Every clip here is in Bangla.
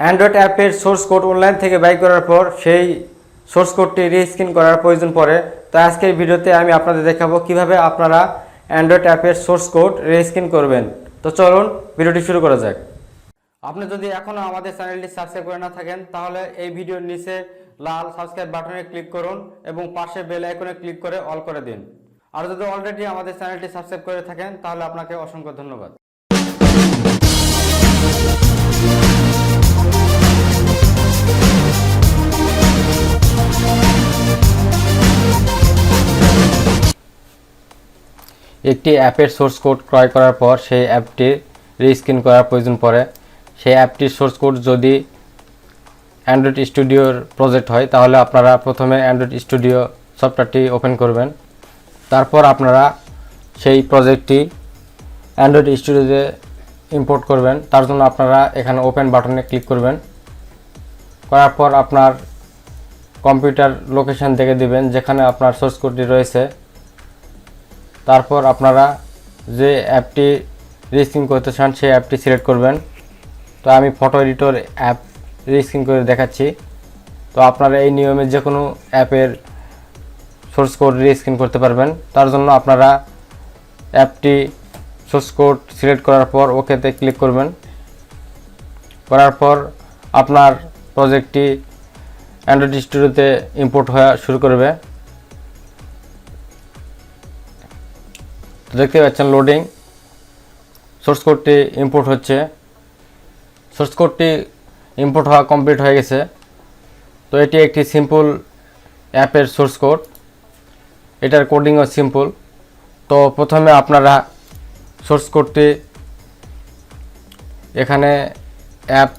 অ্যান্ড্রয়েড অ্যাপের সোর্স কোড অনলাইন থেকে বাই করার পর সেই সোর্স কোডটি রিস্কিন করার প্রয়োজন পড়ে। তো আজকের ভিডিওতে আমি আপনাদের দেখাবো কিভাবে আপনারা অ্যান্ড্রয়েড অ্যাপের সোর্স কোড রিস্কিন করবেন। তো চলুন ভিডিওটি শুরু করা যাক। আপনি যদি এখনও আমাদের চ্যানেলটি সাবস্ক্রাইব করে না থাকেন তাহলে এই ভিডিওর নিচে লাল সাবস্ক্রাইব বাটনে ক্লিক করুন এবং পাশে বেল আইকনে ক্লিক করে অল করে দিন। আর যদি অলরেডি আমাদের চ্যানেলটি সাবস্ক্রাইব করে থাকেন তাহলে আপনাকে অসংখ্য ধন্যবাদ। একটি অ্যাপের সোর্স কোড ক্রয় করার পর সেই অ্যাপটি রিস্কিন করার প্রয়োজন পড়ে। সেই অ্যাপটির সোর্স কোড যদি অ্যান্ড্রয়েড স্টুডিওর প্রজেক্ট হয় তাহলে আপনারা প্রথমে অ্যান্ড্রয়েড স্টুডিও সফটওয়্যারটি ওপেন করবেন। তারপর আপনারা সেই প্রজেক্টটি অ্যান্ড্রয়েড স্টুডিওতে ইম্পোর্ট করবেন। তার জন্য আপনারা এখানে ওপেন বাটনে ক্লিক করবেন। করার পর আপনার কম্পিউটার লোকেশন দেখে দিবেন যেখানে আপনার সোর্স কোডটি রয়েছে। তারপর আপনারা যে অ্যাপটি রিস্কিন করতে চান সেই অ্যাপটি সিলেক্ট করবেন। তো আমি ফটো এডিটর অ্যাপ রিস্কিন করে দেখাচ্ছি। তো আপনারা এই নিয়মে যে কোনো অ্যাপের সোর্স কোড রিস্কিন করতে পারবেন। তার জন্য আপনারা অ্যাপটি সোর্স কোড সিলেক্ট করার পর ওকেতে ক্লিক করবেন। করার পর আপনার প্রজেক্টটি অ্যান্ড্রয়েড স্টুডিওতে ইম্পোর্ট হওয়া শুরু করবে। তো দেখতে পাচ্ছেন লোডিং, সোর্স কোডটি ইম্পোর্ট হচ্ছে। সোর্স কোডটি ইম্পোর্ট হওয়া কমপ্লিট হয়ে গেছে। তো এটি একটি সিম্পল অ্যাপের সোর্স কোড, এটার কোডিংও সিম্পল। তো প্রথমে আপনারা সোর্স কোডটি এখানে অ্যাপ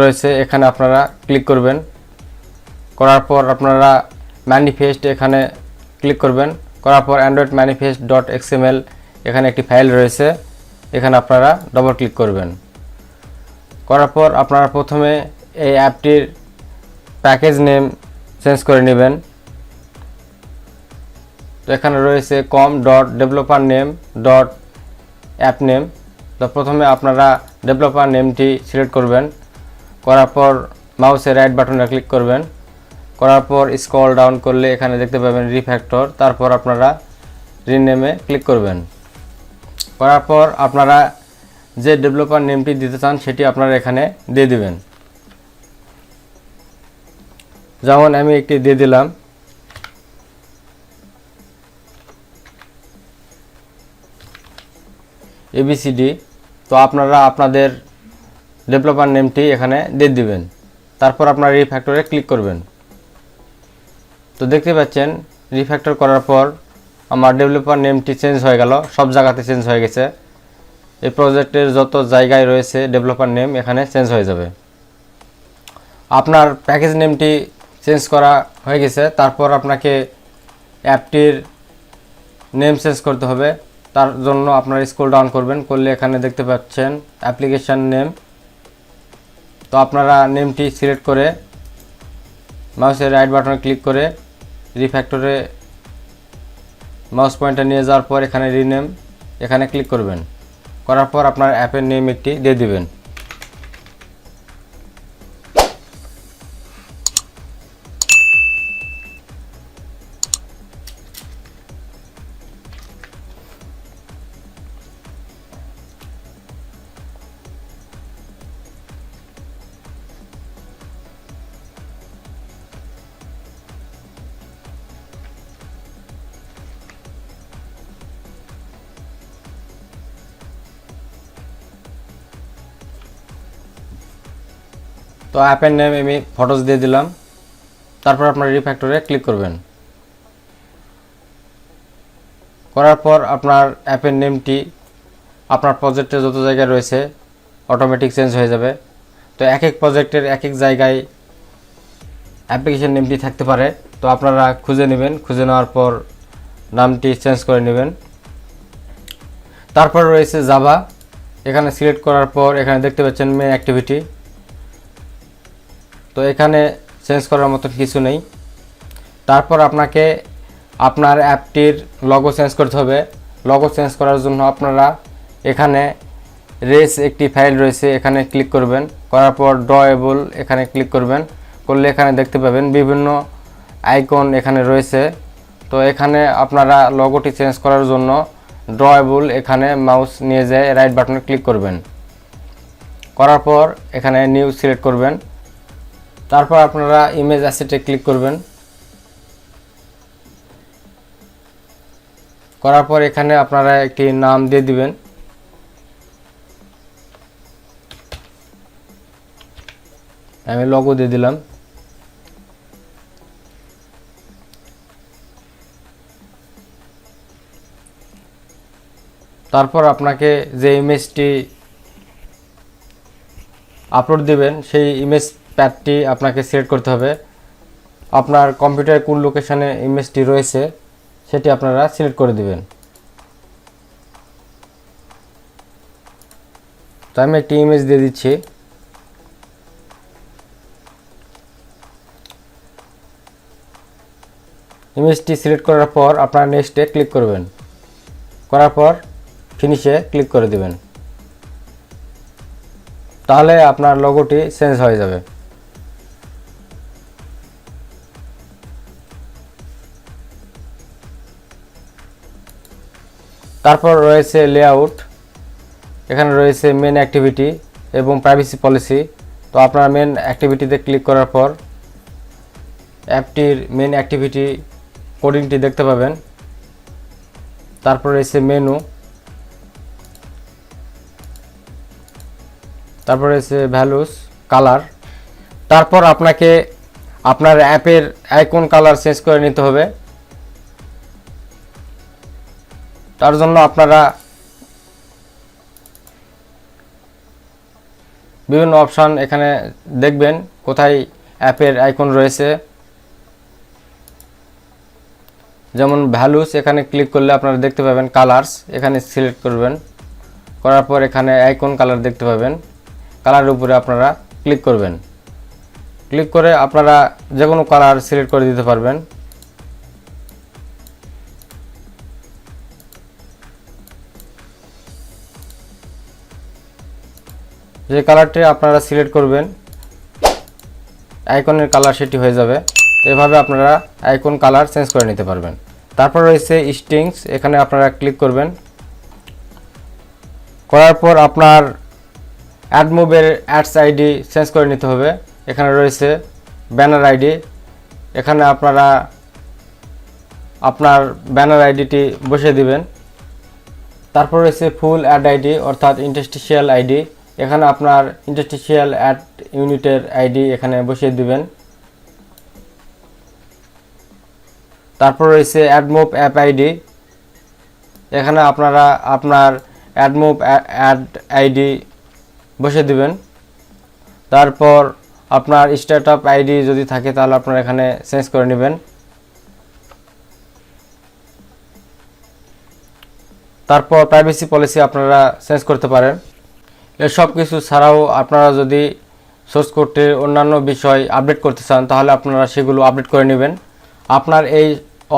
রয়েছে, এখানে আপনারা ক্লিক করবেন। করার পর আপনারা ম্যানিফেস্ট এখানে ক্লিক করবেন। করার পর অ্যান্ড্রয়েড ম্যানিফেস্ট .xml এখানে একটি ফাইল রয়েছে, এখানে আপনারা ডবল ক্লিক করবেন। করার পর আপনারা প্রথমে এই অ্যাপটির প্যাকেজ নেম চেঞ্জ করে নেবেন। তো এখানে রয়েছে com.developer.name.app_name। তো প্রথমে আপনারা ডেভেলপার নেমটি সিলেক্ট করবেন। করার পর মাউসের রাইট বাটনে ক্লিক করবেন। করার পর স্ক্রল ডাউন করলে এখানে দেখতে পাবেন রিফ্যাক্টর। তারপর আপনারা রিনেমে ক্লিক করবেন। করার পর আপনারা যে ডেভেলপার নেমটি দিতে চান সেটি আপনারা এখানে দিয়ে দিবেন। যেমন আমি একটি দিয়ে দিলাম ABCD। তো আপনারা আপনাদের ডেভেলপার নেমটি এখানে দিয়ে দিবেন। তারপর আপনারা রিফ্যাক্টরে ক্লিক করবেন। তো দেখতে পাচ্ছেন রিফ্যাক্টর করার পর আমার ডেভেলপার নেমটি চেঞ্জ হয়ে গেল, সব জায়গাতে চেঞ্জ হয়ে গেছে। এই প্রজেক্টের যত জায়গায় রয়েছে ডেভেলপার নেম এখানে চেঞ্জ হয়ে যাবে। আপনার প্যাকেজ নেমটি চেঞ্জ করা হয়ে গেছে। তারপর আপনাকে অ্যাপটির নেম চেঞ্জ করতে হবে। তার জন্য আপনারা স্ক্রল ডাউন করবেন, করলে এখানে দেখতে পাচ্ছেন অ্যাপ্লিকেশন নেম। তো আপনারা নেমটি সিলেক্ট করে মাউসের রাইট বাটনে ক্লিক করে রিফ্যাক্টরে মাউস পয়েন্টার নিয়ে যাওয়ার পর এখানে রিনেম এখানে ক্লিক করবেন। করার পর আপনার অ্যাপের নেম একটি দিয়ে দিবেন। তো অ্যাপের নেম আমি ফটোস দিয়ে দিলাম। তারপর আপনার রিফ্যাক্টরে ক্লিক করবেন। করার পর আপনার অ্যাপের নেমটি আপনার প্রজেক্টে যত জায়গায় রয়েছে অটোমেটিক চেঞ্জ হয়ে যাবে। তো এক এক প্রজেক্টের এক এক জায়গায় অ্যাপ্লিকেশন নেমটি থাকতে পারে। তো আপনারা খুঁজে নেবেন, খুঁজে নেওয়ার পর নামটি চেঞ্জ করে নেবেন। তারপর রয়েছে জাভা, এখানে সিলেক্ট করার পর এখানে দেখতে পাচ্ছেন মেইন অ্যাক্টিভিটি। তো এখানে চেঞ্জ করার মতো কিছু নেই। তারপর আপনাকে আপনার অ্যাপটির লোগো চেঞ্জ করতে হবে। লোগো চেঞ্জ করার জন্য আপনারা এখানে রেস একটি ফাইল রয়েছে, এখানে ক্লিক করবেন। করার পর ড্রয়েবল এখানে ক্লিক করবেন। করলে এখানে দেখতে পাবেন বিভিন্ন আইকন এখানে রয়েছে। তো এখানে আপনারা লোগোটি চেঞ্জ করার জন্য ড্রয়েবল এখানে মাউস নিয়ে যায় রাইট বাটনে ক্লিক করবেন। করার পর এখানে নিউ সিলেক্ট করবেন। তারপর আপনারা ইমেজ অ্যাসেটে ক্লিক করবেন। করার পর এখানে আপনারা একটি নাম দিয়ে দিবেন। আমি লোগো দিয়ে দিলাম। তারপর আপনাকে যে ইমেজটি আপলোড দিবেন সেই ইমেজ প্যাডটি আপনাকে সিলেক্ট করতে হবে। আপনার কম্পিউটারে কোন লোকেশনে ইমেজটি রয়েছে সেটি আপনারা সিলেক্ট করে দিবেন। তো আমি একটি ইমেজ দিয়ে দিচ্ছি। ইমেজটি সিলেক্ট করার পর আপনারা নেক্সটে ক্লিক করবেন। করার পর ফিনিশে ক্লিক করে দিবেন। তাহলে আপনার লোগোটি চেঞ্জ হয়ে যাবে। তারপর রয়েছে লেআউট, এখানে রয়েছে মেন অ্যাক্টিভিটি এবং প্রাইভেসি পলিসি। তো আপনারা মেন অ্যাক্টিভিটিতে ক্লিক করার পর অ্যাপটির মেন অ্যাক্টিভিটি কোডিংটি দেখতে পাবেন। তারপর রয়েছে মেনু, তারপর রয়েছে ভ্যালুস, কালার। তারপর আপনাকে আপনার অ্যাপের আইকন কালার চেঞ্জ করে নিতে হবে। তার জন্য আপনারা বিভিন্ন অপশন এখানে দেখবেন কোথায় অ্যাপের আইকন রয়েছে। যেমন ভ্যালুস, এখানে ক্লিক করলে আপনারা দেখতে পাবেন কালার্স, এখানে সিলেক্ট করবেন। করার পর এখানে আইকন কালার দেখতে পাবেন, কালারের উপরে আপনারা ক্লিক করবেন। ক্লিক করে আপনারা যে কোনো কালার সিলেক্ট করে দিতে পারবেন। যে কালারটি আপনারা সিলেক্ট করবেন আইকনের কালার সেটি হয়ে যাবে। এভাবে আপনারা আইকন কালার চেঞ্জ করে নিতে পারবেন। তারপর রয়েছে স্ট্রিংস, এখানে আপনারা ক্লিক করবেন। করার পর আপনার অ্যাডমোবের অ্যাডস আইডি চেঞ্জ করে নিতে হবে। এখানে রয়েছে ব্যানার আইডি, এখানে আপনারা আপনার ব্যানার আইডিটি বসিয়ে দিবেন। তারপর রয়েছে ফুল অ্যাড আইডি অর্থাৎ ইন্টারস্টিশিয়াল আইডি, এখানে আপনার ইন্টারস্টিশিয়াল অ্যাড ইউনিটের আইডি এখানে বসিয়ে দিবেন। তারপর রয়েছে অ্যাডমোব অ্যাপ আইডি, এখানে আপনারা আপনার অ্যাডমোব অ্যাড আইডি বসিয়ে দিবেন। তারপর আপনার স্টার্টআপ আইডি যদি থাকে তাহলে আপনারা এখানে চেঞ্জ করে নেবেন। তারপর প্রাইভেসি পলিসি আপনারা চেঞ্জ করতে পারেন। এসব কিছু ছাড়াও আপনারা যদি সোর্স কোডটির অন্যান্য বিষয় আপডেট করতে চান তাহলে আপনারা সেগুলো আপডেট করে নেবেন। আপনার এই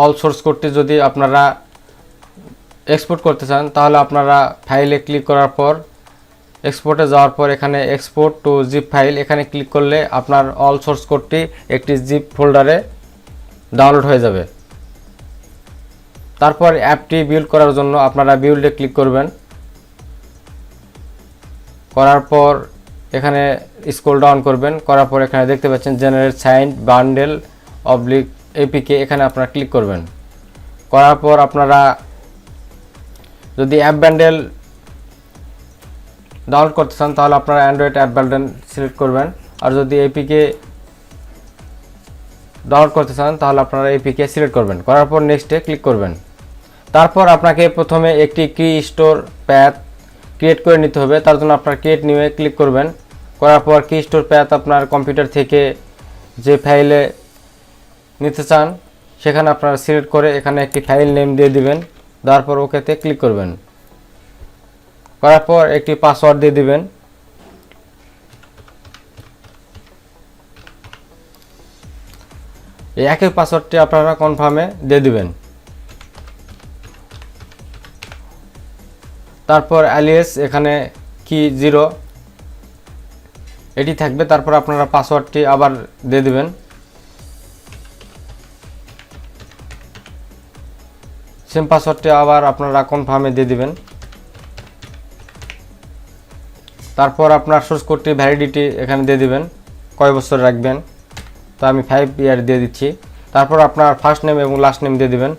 অল সোর্স কোডটি যদি আপনারা এক্সপোর্ট করতে চান তাহলে আপনারা ফাইলে ক্লিক করার পর এক্সপোর্টে যাওয়ার পর এখানে এক্সপোর্ট টু জিপ ফাইল এখানে ক্লিক করলে আপনার অল সোর্স কোডটি একটি জিপ ফোল্ডারে ডাউনলোড হয়ে যাবে। তারপর অ্যাপটি বিল্ড করার জন্য আপনারা বিল্ডে ক্লিক করবেন। করার পর এখানে স্ক্রল ডাউন করবেন। করার পর এখানে দেখতে পাচ্ছেন জেনারেট সাইন বান্ডেল অবলিক এপিকে, এখানে আপনারা ক্লিক করবেন। করার পর আপনারা যদি অ্যাপ বান্ডেল ডাউনলোড করতে চান তাহলে আপনারা অ্যান্ড্রয়েড অ্যাপ বান্ডেল সিলেক্ট করবেন, আর যদি এপিকে ডাউনলোড করতে চান তাহলে আপনারা এপিকে সিলেক্ট করবেন। করার পর নেক্সটে ক্লিক করবেন। তারপর আপনাকে প্রথমে একটি কি স্টোর প্যাথ ক্রিয়েট করে নিতে হবে। তার জন্য আপনার ক্রিয়েট নিউয়ে ক্লিক করবেন। করার পর কি স্টোর প্যাথ আপনার কম্পিউটার থেকে যে ফাইলে নিতে চান সেখানে আপনারা সিলেক্ট করে এখানে একটি ফাইল নেম দিয়ে দিবেন। দেওয়ার পর ওকেতে ক্লিক করবেন। করার পর একটি পাসওয়ার্ড দিয়ে দিবেন। এই একই পাসওয়ার্ডটি আপনারা কনফার্মে দিয়ে দিবেন। তারপর অ্যালিয়াস এখানে কি 0 এটি থাকবে। তারপর আপনারা পাসওয়ার্ডটি আবার দিয়ে দেবেন। সেম পাসওয়ার্ডটি আবার আপনারা কনফার্মে দিয়ে দিবেন। তারপর আপনার সোর্স কোডটি ভ্যালিডিটি এখানে দিয়ে দিবেন, কয় বছর রাখবেন। তো আমি 5 ইয়ার দিয়ে দিচ্ছি। তারপর আপনার ফার্স্ট নেম এবং লাস্ট নেম দিয়ে দিবেন।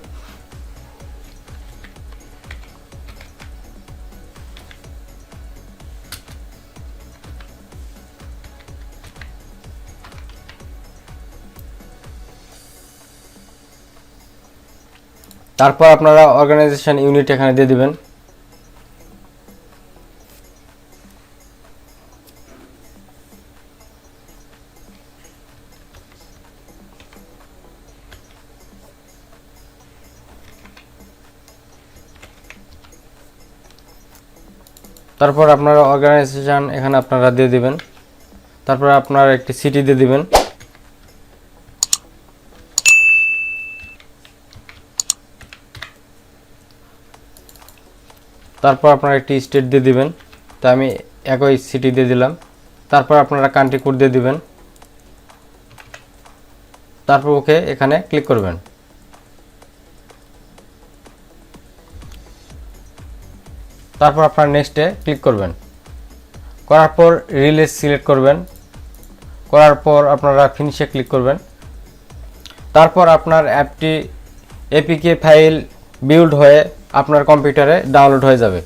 তারপর আপনারা অর্গানাইজেশন ইউনিট এখানে দিয়ে দিবেন। তারপর আপনারা অর্গানাইজেশন এখানে আপনারা দিয়ে দিবেন। তারপর আপনারা একটি সিটি দিয়ে দিবেন। তারপর আপনারা একটি স্টেট দিয়ে দিবেন। তো আমি একই সিটি দিয়ে দিলাম। তারপর আপনারা কান্ট্রি কোড দিয়ে দিবেন। তারপর ওকে এখানে ক্লিক করবেন। তারপর আপনারা নেক্সটে ক্লিক করবেন। করার পর রিলিজ সিলেক্ট করবেন। করার পর আপনারা ফিনিশে ক্লিক করবেন। তারপর আপনার অ্যাপটি এপিকে ফাইল বিল্ড হয়ে আপনার কম্পিউটারে ডাউনলোড হয়ে যাবে।